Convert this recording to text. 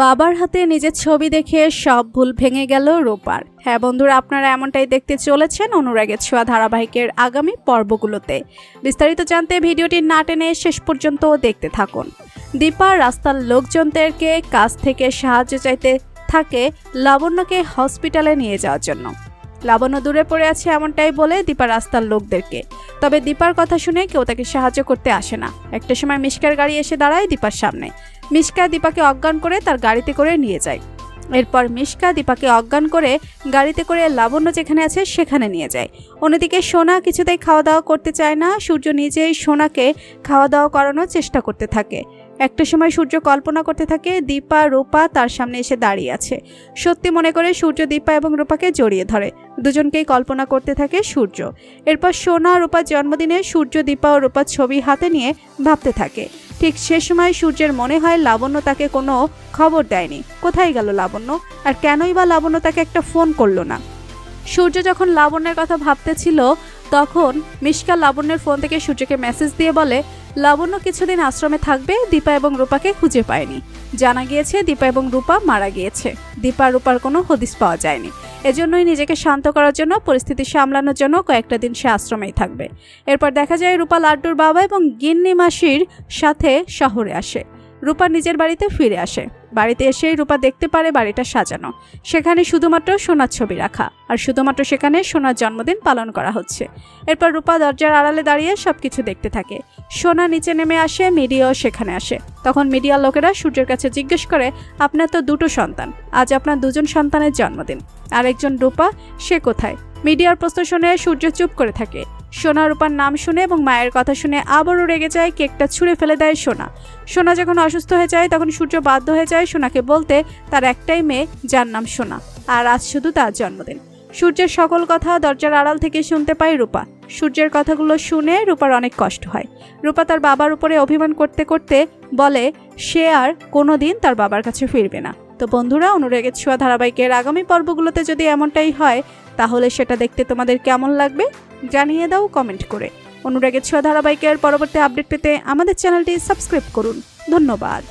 বাবার হাতে নিজের ছবি দেখে সব ভুল ভেঙে গেল রূপার। হ্যাঁ বন্ধুরা, আপনারা এমনটাই দেখতে চলেছেন অনুরাগের ছোঁয়া ধারাবাহিকের আগামী পর্বগুলোতে। বিস্তারিত জানতে ভিডিওটি না টেনে শেষ পর্যন্ত দেখতে থাকুন। দীপা রাস্তার লোকজনদেরকে কাছ থেকে সাহায্য চাইতে থাকে লাবণ্যকে হসপিটালে নিয়ে যাওয়ার জন্য। লাবণ্য দূরে পড়ে আছে এমনটাই বলে দীপা রাস্তার লোকদেরকে। তবে দীপার কথা শুনে কেউ তাকে সাহায্য করতে আসে না। একটা সময় মিশকার গাড়ি এসে দাঁড়ায় দীপার সামনে। মিশকা দীপাকে অজ্ঞান করে তার গাড়িতে করে নিয়ে যায়। এরপর মিশকা দীপাকে অজ্ঞান করে গাড়িতে করে লাবণ্য যেখানে আছে সেখানে নিয়ে যায়। অন্যদিকে সোনা কিছুতেই খাওয়া দাওয়া করতে চায় না। সূর্য নিজেই সোনাকে খাওয়া দাওয়া করানোর চেষ্টা করতে থাকে। একটা সময় সূর্য কল্পনা করতে থাকে দীপা রূপা তার সামনে এসে দাঁড়িয়ে আছে। সত্যি মনে করে সূর্য দীপা এবং রূপাকে জড়িয়ে ধরে। দুজনকেই কল্পনা করতে থাকে সূর্য। এরপর সোনা রূপার জন্মদিনে সূর্য দীপা ও রূপার ছবি হাতে নিয়ে ভাবতে থাকে। ঠিক সে সময় সূর্যের মনে হয় লাবণ্য তাকে কোনো খবর দেয়নি। কোথায় গেল লাবণ্য, আর কেনই বা লাবণ্য তাকে একটা ফোন করলো না। সূর্য যখন লাবণ্যের কথা ভাবতেছিল তখন মিশকা লাবণ্যের ফোন থেকে সূর্যকে মেসেজ দিয়ে বলে লাবণ্য কিছুদিন আশ্রমে থাকবে, দীপা এবং রূপাকে খুঁজে পায়নি। জানা গিয়েছে দীপা এবং রূপা মারা গিয়েছে। দীপা রূপার কোনো হদিস পাওয়া যায়নি। এজন্যই নিজেকে শান্ত করার জন্য, পরিস্থিতি সামলানোর জন্য কয়েকটা দিন সে আশ্রমেই থাকবে। এরপর দেখা যায় রূপা লাড্ডুর বাবা এবং গিন্নি মাসির সাথে শহরে আসে। রূপা নিজের বাড়িতে ফিরে আসে। বাড়িতে এসেই রূপা দেখতে পারে বাড়িটা সাজানো। সেখানে শুধুমাত্র সোনার ছবি রাখা, আর শুধুমাত্র সেখানে সোনার জন্মদিন পালন করা হচ্ছে। এরপর রূপা দরজার আড়ালে দাঁড়িয়ে সবকিছু দেখতে থাকে। সোনা নিচে নেমে আসে, মিডিয়াও সেখানে আসে। তখন মিডিয়ার লোকেরা সূর্যের কাছে জিজ্ঞেস করে, আপনার তো দুটো সন্তান, আজ আপনার দুজন সন্তানের জন্মদিন, আর একজন রূপা, সে কোথায়? মিডিয়ার প্রশ্ন শুনে সূর্য চুপ করে থাকে। সোনা রূপার নাম শুনে এবং মায়ের কথা শুনে আবারও রেগে যায়। কেকটা ছুঁড়ে ফেলে দেয় সোনা। সোনা যখন অসুস্থ হয়ে যায় তখন সূর্য বাধ্য হয়ে যায় সোনাকে বলতে তার একটাই মেয়ে যার নাম সোনা, আর আজ শুধু তার জন্মদিন। সূর্যের সকল কথা দরজার আড়াল থেকে শুনতে পায় রূপা। সূর্যের কথাগুলো শুনে রূপার অনেক কষ্ট হয়। রূপা তার বাবার উপরে অভিমান করতে করতে বলে সে আর কোনোদিন তার বাবার কাছে ফিরবে না। তো বন্ধুরা, অনুরাগের ছোঁয়া ধারাবাহিকের আগামী পর্বগুলোতে যদি এমনটাই হয় তাহলে সেটা দেখতে তোমাদের কেমন লাগবে জানিয়ে দাও কমেন্ট করে। অনুরাগের ছোঁয়া ধারাবাহিকের পরবর্তী আপডেট পেতে আমাদের চ্যানেলটি সাবস্ক্রাইব করুন। ধন্যবাদ।